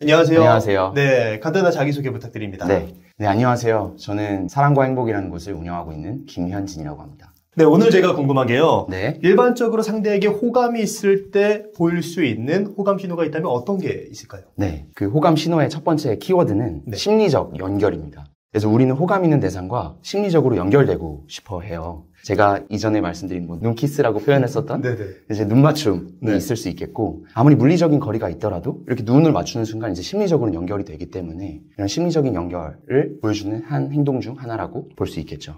안녕하세요. 안녕하세요. 네, 간단한 자기소개 부탁드립니다. 네, 안녕하세요. 저는 사랑과 행복이라는 곳을 운영하고 있는 김현진이라고 합니다. 네, 오늘 제가 궁금한 게요. 네. 일반적으로 상대에게 호감이 있을 때 보일 수 있는 호감 신호가 있다면 어떤 게 있을까요? 네, 그 호감 신호의 첫 번째 키워드는 심리적 연결입니다. 그래서 우리는 호감 있는 대상과 심리적으로 연결되고 싶어 해요. 제가 이전에 말씀드린 눈키스라고 표현했었던 이제 눈 맞춤이 있을 수 있겠고, 아무리 물리적인 거리가 있더라도 이렇게 눈을 맞추는 순간 이제 심리적으로 연결이 되기 때문에 이런 심리적인 연결을 보여주는 한 행동 중 하나라고 볼 수 있겠죠.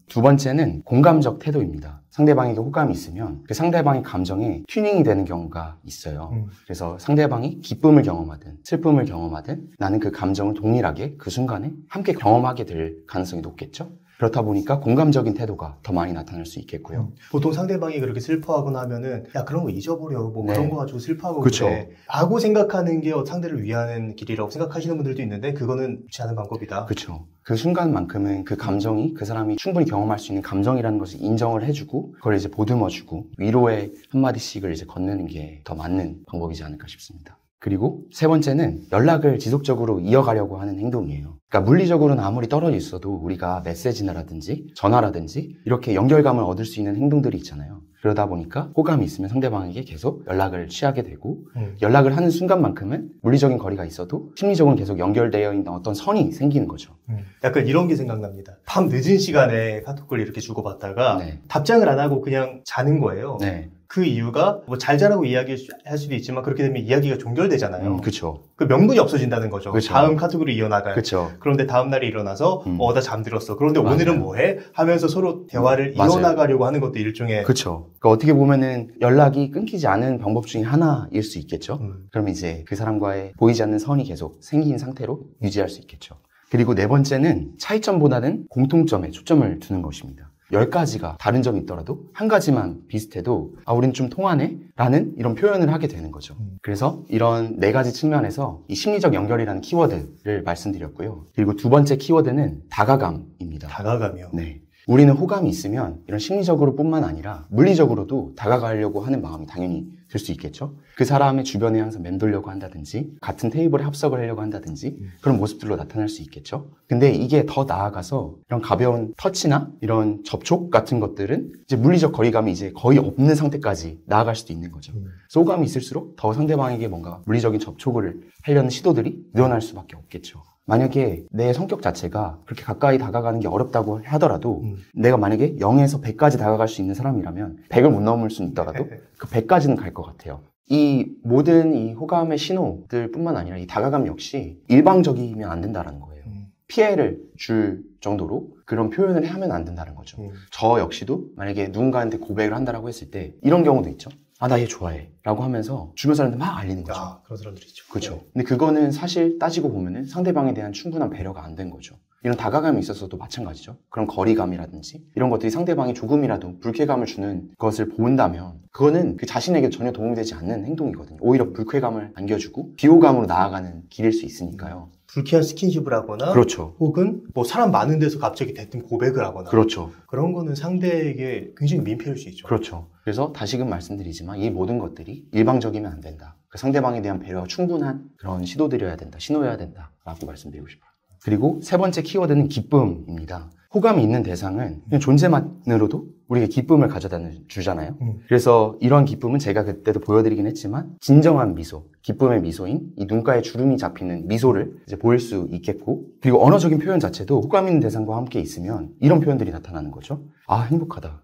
두 번째는 공감적 태도입니다. 상대방에게 호감이 있으면 그 상대방의 감정에 튜닝이 되는 경우가 있어요. 그래서 상대방이 기쁨을 경험하든 슬픔을 경험하든 나는 그 감정을 동일하게 그 순간에 함께 경험하게 될 가능성이 높겠죠. 그렇다 보니까 공감적인 태도가 더 많이 나타날 수 있겠고요. 보통 상대방이 그렇게 슬퍼하거나 하면은 야 그런 거 잊어버려 그런 거 가지고 슬퍼하고 그쵸. 그래 라고 생각하는 게 상대를 위하는 길이라고 생각하시는 분들도 있는데 그거는 좋지 않은 방법이다. 그렇죠. 그 순간만큼은 그 감정이 그 사람이 충분히 경험할 수 있는 감정이라는 것을 인정을 해주고 그걸 이제 보듬어주고 위로의 한마디씩을 이제 건네는 게 더 맞는 방법이지 않을까 싶습니다. 그리고 세 번째는 연락을 지속적으로 이어가려고 하는 행동이에요. 그러니까 물리적으로는 아무리 떨어져 있어도 우리가 메시지라든지 전화라든지 이렇게 연결감을 얻을 수 있는 행동들이 있잖아요. 그러다 보니까 호감이 있으면 상대방에게 계속 연락을 취하게 되고 연락을 하는 순간만큼은 물리적인 거리가 있어도 심리적으로 계속 연결되어 있는 어떤 선이 생기는 거죠. 약간 이런 게 생각납니다. 밤 늦은 시간에 카톡을 이렇게 주고받다가 답장을 안 하고 그냥 자는 거예요. 그 이유가 뭐 잘 자라고 이야기할 수도 있지만 그렇게 되면 이야기가 종결되잖아요. 그렇죠. 그 명분이 없어진다는 거죠. 그쵸. 다음 카톡으로 이어나갈. 그쵸. 그런데 다음 날에 일어나서 나 잠들었어. 그런데 맞아요. 오늘은 뭐해? 하면서 서로 대화를 이어나가려고 하는 것도 일종의 그렇죠. 그러니까 어떻게 보면은 연락이 끊기지 않은 방법 중에 하나일 수 있겠죠. 그럼 이제 그 사람과의 보이지 않는 선이 계속 생긴 상태로 유지할 수 있겠죠. 그리고 네 번째는 차이점보다는 공통점에 초점을 두는 것입니다. 10가지가 다른 점이 있더라도 한 가지만 비슷해도 우린 좀 통하네? 라는 이런 표현을 하게 되는 거죠. 그래서 이런 4가지 측면에서 이 심리적 연결이라는 키워드를 말씀드렸고요. 그리고 두 번째 키워드는 다가감입니다. 다가감이요? 네. 우리는 호감이 있으면 이런 심리적으로 뿐만 아니라 물리적으로도 다가가려고 하는 마음이 당연히 들 수 있겠죠. 그 사람의 주변에 항상 맴돌려고 한다든지 같은 테이블에 합석을 하려고 한다든지 그런 모습들로 나타날 수 있겠죠. 근데 이게 더 나아가서 이런 가벼운 터치나 이런 접촉 같은 것들은 이제 물리적 거리감이 이제 거의 없는 상태까지 나아갈 수도 있는 거죠. 그래서 호감이 있을수록 더 상대방에게 뭔가 물리적인 접촉을 하려는 시도들이 늘어날 수밖에 없겠죠. 만약에 내 성격 자체가 그렇게 가까이 다가가는 게 어렵다고 하더라도 내가 만약에 0에서 100까지 다가갈 수 있는 사람이라면 100을 못 넘을 수는 있더라도 그 100까지는 갈 것 같아요. 이 모든 이 호감의 신호들 뿐만 아니라 이 다가감 역시 일방적이면 안 된다는 거예요. 피해를 줄 정도로 그런 표현을 하면 안 된다는 거죠. 저 역시도 만약에 누군가한테 고백을 한다라고 했을 때 이런 경우도 있죠. 나 얘 좋아해 라고 하면서 주변 사람들 막 알리는 거죠. 그런 사람들이 있죠. 그렇죠. 근데 그거는 사실 따지고 보면은 상대방에 대한 충분한 배려가 안 된 거죠. 이런 다가감이 있어서도 마찬가지죠. 그런 거리감이라든지 이런 것들이 상대방이 조금이라도 불쾌감을 주는 것을 본다면 그거는 그 자신에게 전혀 도움이 되지 않는 행동이거든요. 오히려 불쾌감을 안겨주고 비호감으로 나아가는 길일 수 있으니까요. 불쾌한 스킨십을 하거나 그렇죠. 혹은 뭐 사람 많은 데서 갑자기 대뜸 고백을 하거나 그렇죠. 그런 거는 상대에게 굉장히 민폐일 수 있죠. 그렇죠. 그래서 다시금 말씀드리지만 이 모든 것들이 일방적이면 안 된다. 그 상대방에 대한 배려가 충분한 그런 시도들이어야 된다. 신호여야 된다라고 말씀드리고 싶어요. 그리고 세 번째 키워드는 기쁨입니다. 호감이 있는 대상은 그냥 존재만으로도 우리에게 기쁨을 가져다 주잖아요. 그래서 이런 기쁨은 제가 그때도 보여드리긴 했지만 진정한 미소, 기쁨의 미소인 이 눈가에 주름이 잡히는 미소를 이제 보일 수 있겠고 그리고 언어적인 표현 자체도 호감 있는 대상과 함께 있으면 이런 표현들이 나타나는 거죠. 행복하다.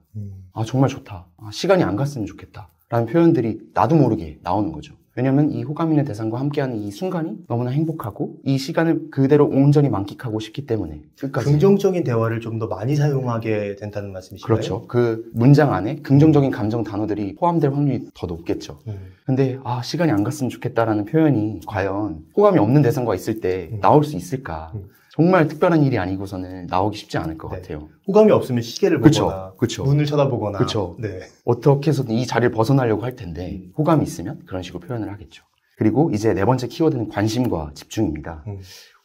정말 좋다. 시간이 안 갔으면 좋겠다. 라는 표현들이 나도 모르게 나오는 거죠. 왜냐면 이 호감 있는 대상과 함께하는 이 순간이 너무나 행복하고 이 시간을 그대로 온전히 만끽하고 싶기 때문에 끝까지 긍정적인 대화를 좀 더 많이 사용하게 된다는 말씀이신가요? 그렇죠. 그 문장 안에 긍정적인 감정 단어들이 포함될 확률이 더 높겠죠. 근데 시간이 안 갔으면 좋겠다라는 표현이 과연 호감이 없는 대상과 있을 때 나올 수 있을까? 정말 특별한 일이 아니고서는 나오기 쉽지 않을 것 같아요. 호감이 없으면 시계를 보거나 그쵸. 문을 쳐다보거나 그렇죠. 어떻게 해서든 이 자리를 벗어나려고 할 텐데 호감이 있으면 그런 식으로 표현을 하겠죠. 그리고 이제 네 번째 키워드는 관심과 집중입니다.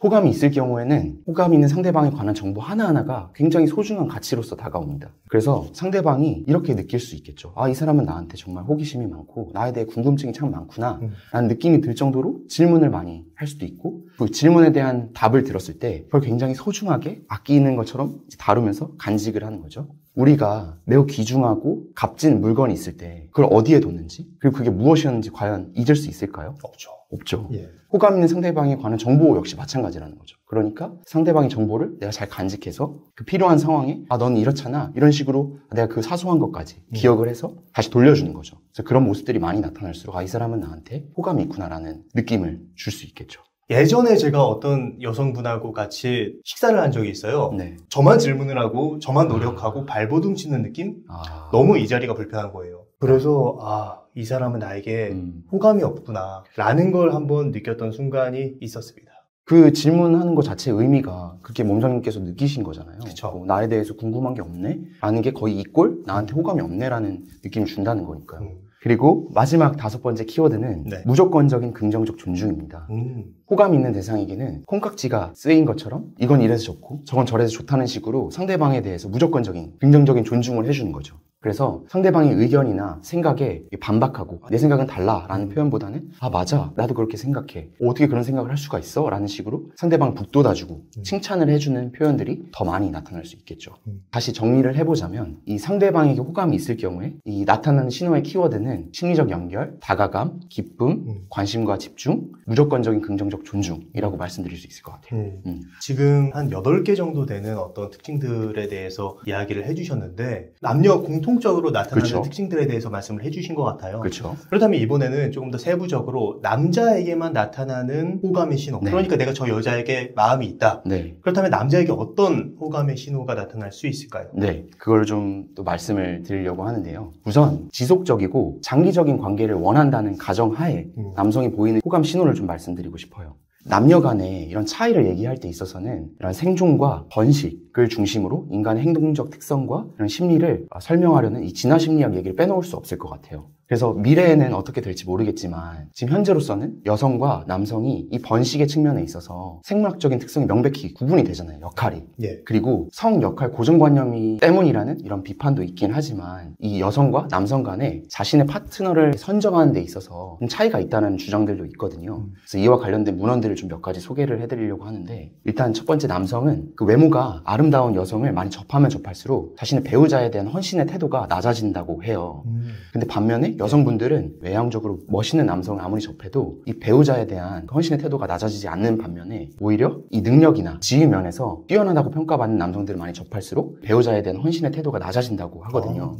호감이 있을 경우에는 호감이 있는 상대방에 관한 정보 하나하나가 굉장히 소중한 가치로서 다가옵니다. 그래서 상대방이 이렇게 느낄 수 있겠죠. 아, 이 사람은 나한테 정말 호기심이 많고 나에 대해 궁금증이 참 많구나 라는 느낌이 들 정도로 질문을 많이 할 수도 있고, 그 질문에 대한 답을 들었을 때 그걸 굉장히 소중하게 아끼는 것처럼 다루면서 간직을 하는 거죠. 우리가 매우 귀중하고 값진 물건이 있을 때 그걸 어디에 뒀는지, 그리고 그게 무엇이었는지 과연 잊을 수 있을까요? 없죠. 예. 호감 있는 상대방에 관한 정보 역시 마찬가지라는 거죠. 그러니까 상대방의 정보를 내가 잘 간직해서 그 필요한 상황에 아, 너는 이렇잖아, 이런 식으로 내가 그 사소한 것까지 기억을 해서 다시 돌려주는 거죠. 그래서 그런 모습들이 많이 나타날수록 아, 이 사람은 나한테 호감이 있구나라는 느낌을 줄 수 있겠죠. 예전에 제가 어떤 여성분하고 같이 식사를 한 적이 있어요. 네. 저만 질문을 하고 저만 노력하고 발버둥 치는 느낌? 너무 이 자리가 불편한 거예요. 그래서 이 사람은 나에게 호감이 없구나 라는 걸 한번 느꼈던 순간이 있었습니다. 그 질문하는 것 자체의 의미가 그게 몸장님께서 느끼신 거잖아요. 그쵸. 나에 대해서 궁금한 게 없네? 라는 게 거의 이꼴 나한테 호감이 없네라는 느낌을 준다는 거니까요. 그리고 마지막 5번째 키워드는 무조건적인 긍정적 존중입니다. 호감 있는 대상에게는 콩깍지가 쓰인 것처럼 이건 이래서 좋고 저건 저래서 좋다는 식으로 상대방에 대해서 무조건적인 긍정적인 존중을 해주는 거죠. 그래서 상대방의 의견이나 생각에 반박하고 내 생각은 달라라는 표현보다는 아, 맞아, 나도 그렇게 생각해, 어떻게 그런 생각을 할 수가 있어? 라는 식으로 상대방을 북돋아주고 칭찬을 해주는 표현들이 더 많이 나타날 수 있겠죠. 다시 정리를 해보자면 이 상대방에게 호감이 있을 경우에 이 나타나는 신호의 키워드는 심리적 연결, 다가감, 기쁨, 관심과 집중, 무조건적인 긍정적 존중이라고 말씀드릴 수 있을 것 같아요. 지금 한 8개 정도 되는 어떤 특징들에 대해서 이야기를 해주셨는데 남녀 공통적으로 나타나는 그렇죠. 특징들에 대해서 말씀을 해주신 것 같아요. 그렇죠. 그렇다면 이번에는 조금 더 세부적으로 남자에게만 나타나는 호감의 신호, 그러니까 내가 저 여자에게 마음이 있다. 그렇다면 남자에게 어떤 호감의 신호가 나타날 수 있을까요? 네, 그걸 좀 또 말씀을 드리려고 하는데요. 우선 지속적이고 장기적인 관계를 원한다는 가정하에 남성이 보이는 호감 신호를 좀 말씀드리고 싶어요. 남녀 간에 이런 차이를 얘기할 때 있어서는 이런 생존과 번식을 중심으로 인간의 행동적 특성과 이런 심리를 설명하려는 이 진화 심리학 얘기를 빼놓을 수 없을 것 같아요. 그래서 미래에는 어떻게 될지 모르겠지만 지금 현재로서는 여성과 남성이 이 번식의 측면에 있어서 생물학적인 특성이 명백히 구분이 되잖아요, 역할이. 그리고 성 역할 고정관념이 때문이라는 이런 비판도 있긴 하지만 이 여성과 남성 간에 자신의 파트너를 선정하는 데 있어서 좀 차이가 있다는 주장들도 있거든요. 그래서 이와 관련된 문헌들을 좀 몇 가지 소개를 해드리려고 하는데, 일단 첫 번째, 남성은 그 외모가 아름다운 여성을 많이 접하면 접할수록 자신의 배우자에 대한 헌신의 태도가 낮아진다고 해요. 근데 반면에 여성분들은 외향적으로 멋있는 남성을 아무리 접해도 이 배우자에 대한 헌신의 태도가 낮아지지 않는 반면에 오히려 이 능력이나 지위 면에서 뛰어나다고 평가받는 남성들을 많이 접할수록 배우자에 대한 헌신의 태도가 낮아진다고 하거든요.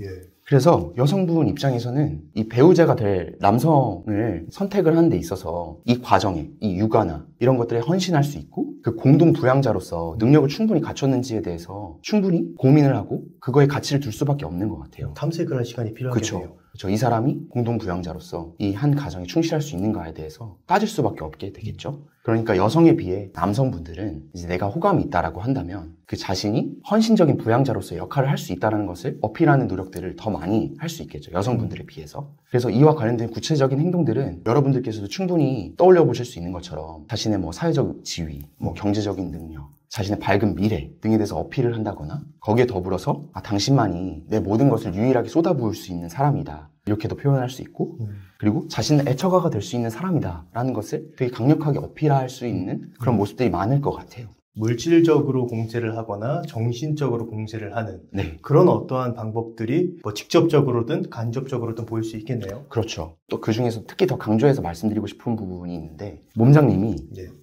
그래서 여성분 입장에서는 이 배우자가 될 남성을 선택을 하는 데 있어서 이 과정에 이 육아나 이런 것들에 헌신할 수 있고 그 공동 부양자로서 능력을 충분히 갖췄는지에 대해서 충분히 고민을 하고 그거에 가치를 둘 수밖에 없는 것 같아요. 탐색을 할 시간이 필요하겠네요. 그렇죠. 이 사람이 공동 부양자로서 이 한 가정에 충실할 수 있는가에 대해서 따질 수밖에 없게 되겠죠. 그러니까 여성에 비해 남성분들은 이제 내가 호감이 있다라고 한다면 그 자신이 헌신적인 부양자로서 역할을 할 수 있다는 것을 어필하는 노력들을 더 많이 할 수 있겠죠, 여성분들에 비해서. 그래서 이와 관련된 구체적인 행동들은 여러분들께서도 충분히 떠올려 보실 수 있는 것처럼 자신의 사회적 지위, 경제적인 능력, 자신의 밝은 미래 등에 대해서 어필을 한다거나, 거기에 더불어서 당신만이 내 모든 것을 유일하게 쏟아부을 수 있는 사람이다, 이렇게도 표현할 수 있고, 그리고 자신의 애처가가 될 수 있는 사람이다 라는 것을 되게 강력하게 어필할 수 있는 그런 모습들이 많을 것 같아요. 물질적으로 공세를 하거나 정신적으로 공세를 하는 그런 어떠한 방법들이 직접적으로든 간접적으로든 보일 수 있겠네요. 그렇죠. 또 그 중에서 특히 더 강조해서 말씀드리고 싶은 부분이 있는데, 몸장님이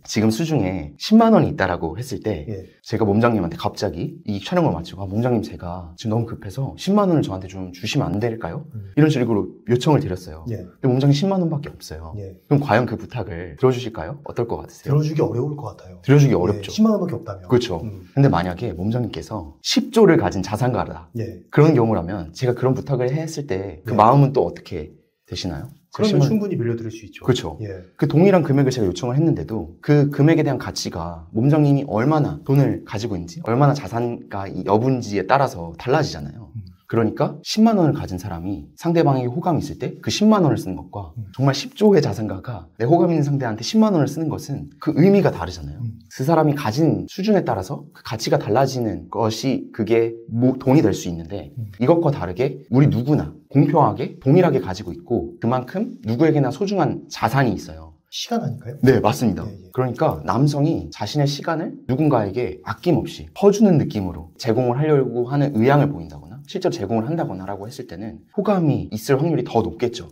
지금 수중에 10만 원이 있다라고 했을 때 제가 몸장님한테 갑자기 이 촬영을 마치고 몸장님, 제가 지금 너무 급해서 10만 원을 저한테 좀 주시면 안 될까요? 이런 식으로 요청을 드렸어요. 근데 몸장님 10만 원밖에 없어요. 그럼 과연 그 부탁을 들어주실까요? 어떨 것 같으세요? 들어주기 어려울 것 같아요. 들어주기 어렵죠. 10만 원밖에 없다면. 그렇죠. 근데 만약에 몸장님께서 10조를 가진 자산가다, 그런 경우라면 제가 그런 부탁을 했을 때 그 마음은 또 어떻게 되시나요? 그러면 충분히 빌려드릴 수 있죠. 그렇죠. 그 동일한 금액을 제가 요청을 했는데도 그 금액에 대한 가치가 몸장님이 얼마나 돈을 가지고 있는지, 얼마나 자산가 여부인지에 따라서 달라지잖아요. 그러니까 10만 원을 가진 사람이 상대방에게 호감이 있을 때 그 10만 원을 쓰는 것과 정말 10조의 자산가가 내 호감 있는 상대한테 10만 원을 쓰는 것은 그 의미가 다르잖아요. 그 사람이 가진 수준에 따라서 그 가치가 달라지는 것이 그게 돈이 될 수 있는데 이것과 다르게 우리 누구나 공평하게 동일하게 가지고 있고 그만큼 누구에게나 소중한 자산이 있어요. 시간 아닐까요? 네, 맞습니다. 예. 그러니까 남성이 자신의 시간을 누군가에게 아낌없이 퍼주는 느낌으로 제공을 하려고 하는 의향을 보인다거나 실제로 제공을 한다거나 했을 때는 호감이 있을 확률이 더 높겠죠.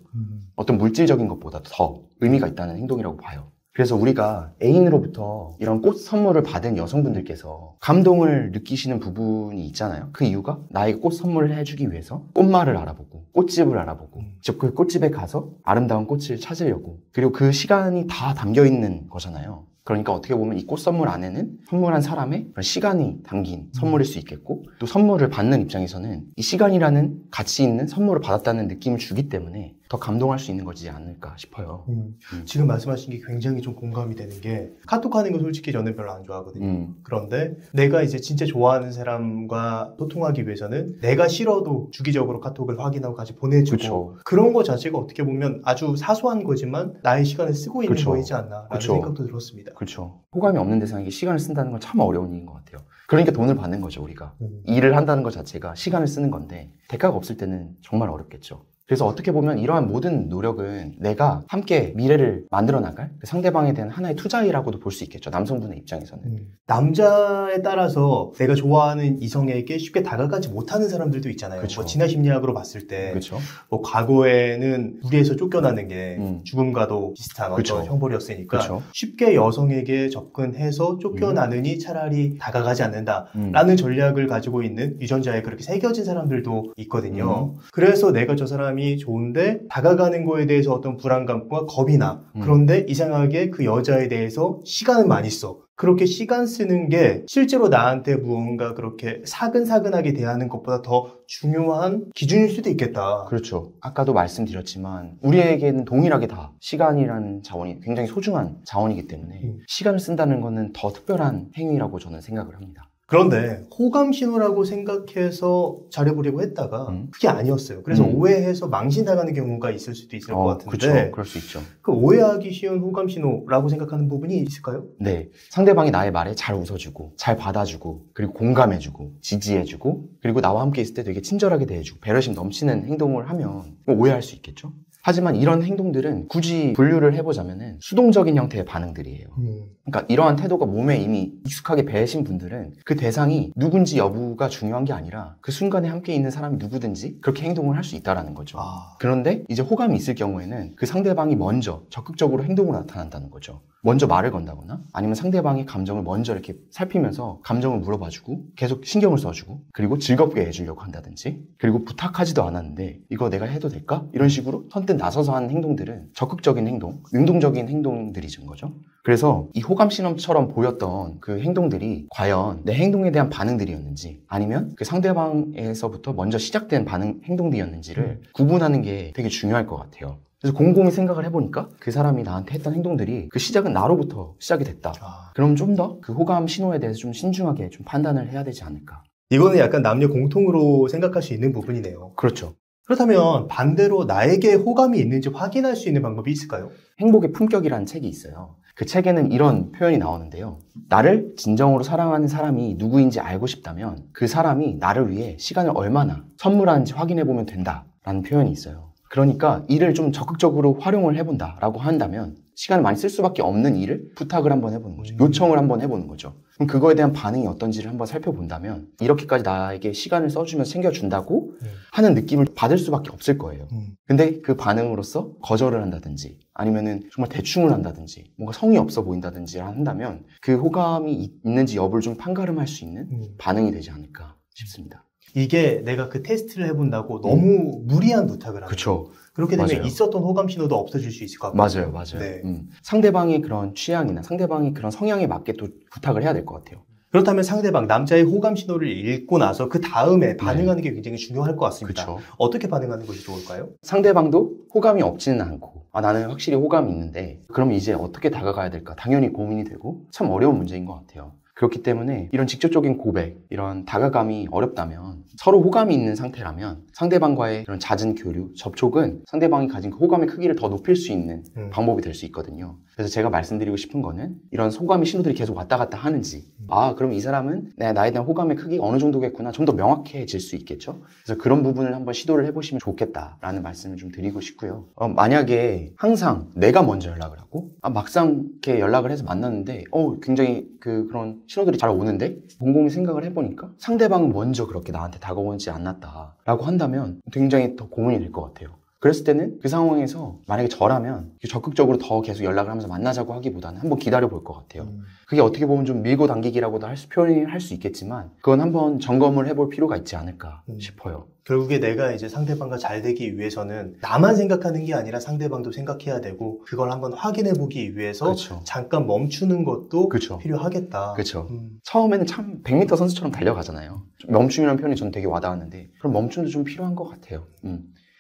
어떤 물질적인 것보다 더 의미가 있다는 행동이라고 봐요. 그래서 우리가 애인으로부터 이런 꽃 선물을 받은 여성분들께서 감동을 느끼시는 부분이 있잖아요. 그 이유가 나에게 꽃 선물을 해주기 위해서 꽃말을 알아보고 꽃집을 알아보고 직접 그 꽃집에 가서 아름다운 꽃을 찾으려고 그리고 그 시간이 다 담겨 있는 거잖아요. 그러니까 어떻게 보면 이 꽃 선물 안에는 선물한 사람의 그런 시간이 담긴 선물일 수 있겠고 또 선물을 받는 입장에서는 이 시간이라는 가치 있는 선물을 받았다는 느낌을 주기 때문에 더 감동할 수 있는 거지 않을까 싶어요. 지금 말씀하신 게 굉장히 좀 공감이 되는 게 카톡하는 거 솔직히 저는 별로 안 좋아하거든요. 그런데 내가 이제 진짜 좋아하는 사람과 소통하기 위해서는 내가 싫어도 주기적으로 카톡을 확인하고 같이 보내주고 그쵸. 그런 거 자체가 어떻게 보면 아주 사소한 거지만 나의 시간을 쓰고 있는 거이지 않나라는 생각도 들었습니다. 그렇죠. 호감이 없는 대상에게 시간을 쓴다는 건 참 어려운 일인 것 같아요. 그러니까 돈을 받는 거죠, 우리가. 일을 한다는 것 자체가 시간을 쓰는 건데 대가가 없을 때는 정말 어렵겠죠. 그래서 어떻게 보면 이러한 모든 노력은 내가 함께 미래를 만들어 나갈 상대방에 대한 하나의 투자이라고도 볼 수 있겠죠. 남성분의 입장에서는. 남자에 따라서 내가 좋아하는 이성에게 쉽게 다가가지 못하는 사람들도 있잖아요. 그쵸. 뭐 진화 심리학으로 봤을 때 그쵸. 뭐 과거에는 무리해서 쫓겨나는 게 죽음과도 비슷한 그쵸. 어떤 형벌이었으니까 그쵸. 쉽게 여성에게 접근해서 쫓겨나느니 차라리 다가가지 않는다라는 전략을 가지고 있는 유전자에 그렇게 새겨진 사람들도 있거든요. 그래서 내가 저 사람이 좋은데 다가가는 거에 대해서 어떤 불안감과 겁이 나. 그런데 이상하게 그 여자에 대해서 시간을 많이 써. 그렇게 시간 쓰는 게 실제로 나한테 무언가 그렇게 사근사근하게 대하는 것보다 더 중요한 기준일 수도 있겠다. 그렇죠. 아까도 말씀드렸지만 우리에게는 동일하게 다 시간이라는 자원이 굉장히 소중한 자원이기 때문에 시간을 쓴다는 거는 더 특별한 행위라고 저는 생각을 합니다. 그런데 호감 신호라고 생각해서 잘해보려고 했다가 그게 아니었어요. 그래서 오해해서 망신당하는 경우가 있을 수도 있을 것 같은데 그렇죠. 그럴 수 있죠. 그 오해하기 쉬운 호감 신호라고 생각하는 부분이 있을까요? 네. 상대방이 나의 말에 잘 웃어주고 잘 받아주고 그리고 공감해주고 지지해주고 그리고 나와 함께 있을 때 되게 친절하게 대해주고 배려심 넘치는 행동을 하면 오해할 수 있겠죠. 하지만 이런 행동들은 굳이 분류를 해보자면은 수동적인 형태의 반응들이에요. 그러니까 이러한 태도가 몸에 이미 익숙하게 배신 분들은 그 대상이 누군지 여부가 중요한 게 아니라 그 순간에 함께 있는 사람이 누구든지 그렇게 행동을 할 수 있다는 거죠. 그런데 이제 호감이 있을 경우에는 그 상대방이 먼저 적극적으로 행동으로 나타난다는 거죠. 먼저 말을 건다거나 아니면 상대방의 감정을 먼저 이렇게 살피면서 감정을 물어봐주고 계속 신경을 써주고 그리고 즐겁게 해주려고 한다든지 그리고 부탁하지도 않았는데 이거 내가 해도 될까? 이런 식으로 선뜻 나서서 하는 행동들은 적극적인 행동, 능동적인 행동들이죠 거죠. 그래서 이 호감 신호처럼 보였던 그 행동들이 과연 내 행동에 대한 반응들이었는지 아니면 그 상대방에서부터 먼저 시작된 행동들이었는지를 구분하는 게 되게 중요할 것 같아요. 그래서 곰곰이 생각을 해보니까 그 사람이 나한테 했던 행동들이 그 시작은 나로부터 시작이 됐다. 그럼 좀 더 그 호감 신호에 대해서 좀 신중하게 좀 판단을 해야 되지 않을까. 이거는 약간 남녀 공통으로 생각할 수 있는 부분이네요. 그렇죠. 그렇다면 반대로 나에게 호감이 있는지 확인할 수 있는 방법이 있을까요? 행복의 품격이라는 책이 있어요. 그 책에는 이런 표현이 나오는데요. 나를 진정으로 사랑하는 사람이 누구인지 알고 싶다면 그 사람이 나를 위해 시간을 얼마나 선물하는지 확인해보면 된다라는 표현이 있어요. 그러니까 일을 좀 적극적으로 활용을 해본다라고 한다면 시간을 많이 쓸 수밖에 없는 일을 부탁을 한번 해보는 거죠. 요청을 한번 해보는 거죠. 그럼 그거에 대한 반응이 어떤지를 한번 살펴본다면 이렇게까지 나에게 시간을 써주면 챙겨준다고 하는 느낌을 받을 수밖에 없을 거예요. 근데 그 반응으로서 거절을 한다든지 아니면은 정말 대충을 한다든지 뭔가 성의 없어 보인다든지 한다면 그 호감이 있는지 여부를 좀 판가름할 수 있는 반응이 되지 않을까 싶습니다. 이게 내가 그 테스트를 해본다고 너무 무리한 부탁을 하는 그렇죠. 그렇게 되면 맞아요. 있었던 호감 신호도 없어질 수 있을 것 같아요. 맞아요. 네. 상대방의 그런 취향이나 상대방의 그런 성향에 맞게 또 부탁을 해야 될 것 같아요. 그렇다면 상대방, 남자의 호감 신호를 읽고 나서 그 다음에 반응하는 게 굉장히 중요할 것 같습니다. 그쵸. 어떻게 반응하는 것이 좋을까요? 상대방도 호감이 없지는 않고 나는 확실히 호감이 있는데 그럼 이제 어떻게 다가가야 될까 당연히 고민이 되고 참 어려운 문제인 것 같아요. 그렇기 때문에 이런 직접적인 고백, 이런 다가감이 어렵다면 서로 호감이 있는 상태라면 상대방과의 그런 잦은 교류, 접촉은 상대방이 가진 그 호감의 크기를 더 높일 수 있는 방법이 될 수 있거든요. 그래서 제가 말씀드리고 싶은 거는 이런 호감의 신호들이 계속 왔다 갔다 하는지, 그럼 이 사람은 나에 대한 호감의 크기가 어느 정도겠구나 좀 더 명확해질 수 있겠죠. 그래서 그런 부분을 한번 시도를 해보시면 좋겠다라는 말씀을 좀 드리고 싶고요. 만약에 항상 내가 먼저 연락을 하고 막상 이렇게 연락을 해서 만났는데 굉장히 그런 신호들이 잘 오는데 곰곰이 생각을 해보니까 상대방은 먼저 그렇게 나한테 다가오지 않았다라고 한다면 굉장히 더 고민이 될 것 같아요. 그랬을 때는 그 상황에서 만약에 저라면 적극적으로 더 계속 연락을 하면서 만나자고 하기보다는 한번 기다려 볼 것 같아요. 그게 어떻게 보면 좀 밀고 당기기라고도 표현할 수 있겠지만 그건 한번 점검을 해볼 필요가 있지 않을까 싶어요. 결국에 내가 이제 상대방과 잘 되기 위해서는 나만 생각하는 게 아니라 상대방도 생각해야 되고 그걸 한번 확인해 보기 위해서 그쵸. 잠깐 멈추는 것도 그쵸. 필요하겠다. 그렇죠. 처음에는 참 100m 선수처럼 달려가잖아요. 멈춤이라는 표현이 저는 되게 와닿았는데 그럼 멈춤도 좀 필요한 것 같아요.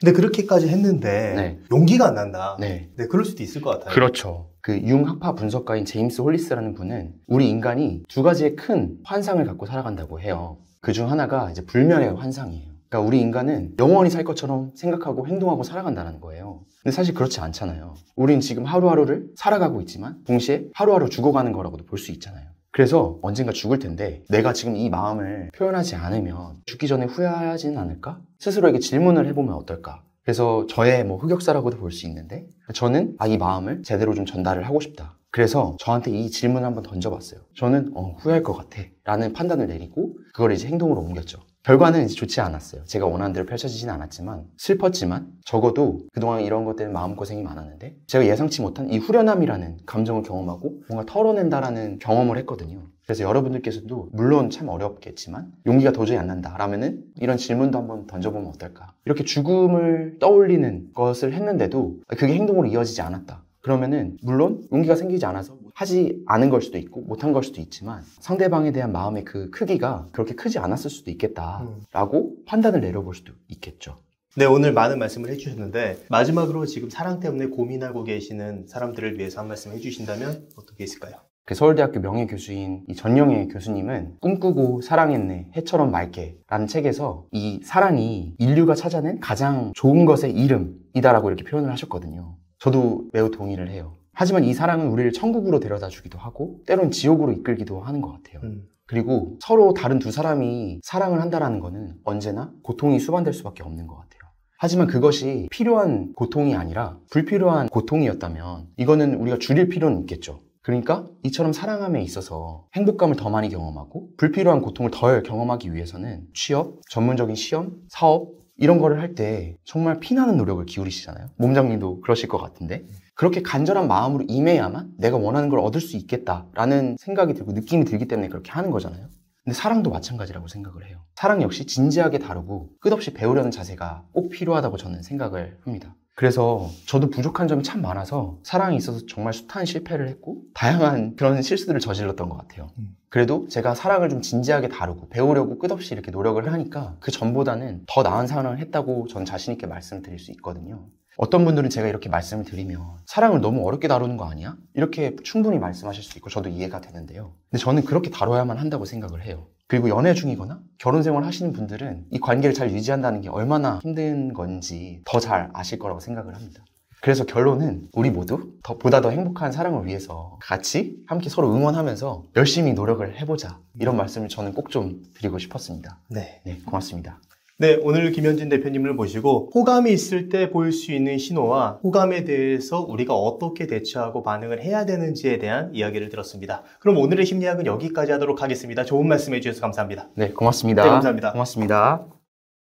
근데 그렇게까지 했는데 용기가 안 난다. 네, 그럴 수도 있을 것 같아요. 그렇죠. 그 융학파 분석가인 제임스 홀리스라는 분은 우리 인간이 두 가지의 큰 환상을 갖고 살아간다고 해요. 그중 하나가 이제 불멸의 환상이에요. 그러니까 우리 인간은 영원히 살 것처럼 생각하고 행동하고 살아간다는 거예요. 근데 사실 그렇지 않잖아요. 우린 지금 하루하루를 살아가고 있지만 동시에 하루하루 죽어가는 거라고도 볼 수 있잖아요. 그래서 언젠가 죽을 텐데 내가 지금 이 마음을 표현하지 않으면 죽기 전에 후회하지는 않을까? 스스로에게 질문을 해보면 어떨까? 그래서 저의 흑역사라고도 볼 수 있는데 저는 이 마음을 제대로 좀 전달을 하고 싶다. 그래서 저한테 이 질문을 한번 던져봤어요. 저는 후회할 것 같아 라는 판단을 내리고 그걸 이제 행동으로 옮겼죠. 결과는 이제 좋지 않았어요. 제가 원하는 대로 펼쳐지진 않았지만 슬펐지만 적어도 그동안 이런 것 때문에 마음고생이 많았는데 제가 예상치 못한 이 후련함이라는 감정을 경험하고 뭔가 털어낸다라는 경험을 했거든요. 그래서 여러분들께서도 물론 참 어렵겠지만 용기가 도저히 안 난다 라면은 이런 질문도 한번 던져보면 어떨까. 이렇게 죽음을 떠올리는 것을 했는데도 그게 행동으로 이어지지 않았다. 그러면은 물론 용기가 생기지 않아서 하지 않은 걸 수도 있고 못한 걸 수도 있지만 상대방에 대한 마음의 그 크기가 그렇게 크지 않았을 수도 있겠다라고 판단을 내려볼 수도 있겠죠. 네, 오늘 많은 말씀을 해주셨는데 마지막으로 지금 사랑 때문에 고민하고 계시는 사람들을 위해서 한 말씀 해주신다면 어떤 게 있을까요? 그 서울대학교 명예교수인 이 전영애 교수님은 꿈꾸고 사랑했네 해처럼 맑게 라는 책에서 이 사랑이 인류가 찾아낸 가장 좋은 것의 이름이다라고 이렇게 표현을 하셨거든요. 저도 매우 동의를 해요. 하지만 이 사랑은 우리를 천국으로 데려다 주기도 하고 때론 지옥으로 이끌기도 하는 것 같아요. 그리고 서로 다른 두 사람이 사랑을 한다는 거는 언제나 고통이 수반될 수밖에 없는 것 같아요. 하지만 그것이 필요한 고통이 아니라 불필요한 고통이었다면 이거는 우리가 줄일 필요는 있겠죠. 그러니까 이처럼 사랑함에 있어서 행복감을 더 많이 경험하고 불필요한 고통을 덜 경험하기 위해서는 취업, 전문적인 시험, 사업 이런 거를 할 때 정말 피나는 노력을 기울이시잖아요. 몸장님도 그러실 것 같은데 그렇게 간절한 마음으로 임해야만 내가 원하는 걸 얻을 수 있겠다라는 생각이 들고 느낌이 들기 때문에 그렇게 하는 거잖아요. 근데 사랑도 마찬가지라고 생각을 해요. 사랑 역시 진지하게 다루고 끝없이 배우려는 자세가 꼭 필요하다고 저는 생각을 합니다. 그래서 저도 부족한 점이 참 많아서 사랑에 있어서 정말 숱한 실패를 했고 다양한 그런 실수들을 저질렀던 것 같아요. 그래도 제가 사랑을 좀 진지하게 다루고 배우려고 끝없이 이렇게 노력을 하니까 그 전보다는 더 나은 사랑을 했다고 전 자신 있게 말씀드릴 수 있거든요. 어떤 분들은 제가 이렇게 말씀을 드리면 사랑을 너무 어렵게 다루는 거 아니야? 이렇게 충분히 말씀하실 수 있고 저도 이해가 되는데요. 근데 저는 그렇게 다뤄야만 한다고 생각을 해요. 그리고 연애 중이거나 결혼 생활 하시는 분들은 이 관계를 잘 유지한다는 게 얼마나 힘든 건지 더 잘 아실 거라고 생각을 합니다. 그래서 결론은 우리 모두 보다 더 행복한 사랑을 위해서 같이 함께 서로 응원하면서 열심히 노력을 해보자. 이런 말씀을 저는 꼭 좀 드리고 싶었습니다. 네, 고맙습니다. 네, 오늘 김현진 대표님을 모시고 호감이 있을 때 보일 수 있는 신호와 호감에 대해서 우리가 어떻게 대처하고 반응을 해야 되는지에 대한 이야기를 들었습니다. 그럼 오늘의 심리학은 여기까지 하도록 하겠습니다. 좋은 말씀 해주셔서 감사합니다. 네, 고맙습니다. 네, 감사합니다. 고맙습니다.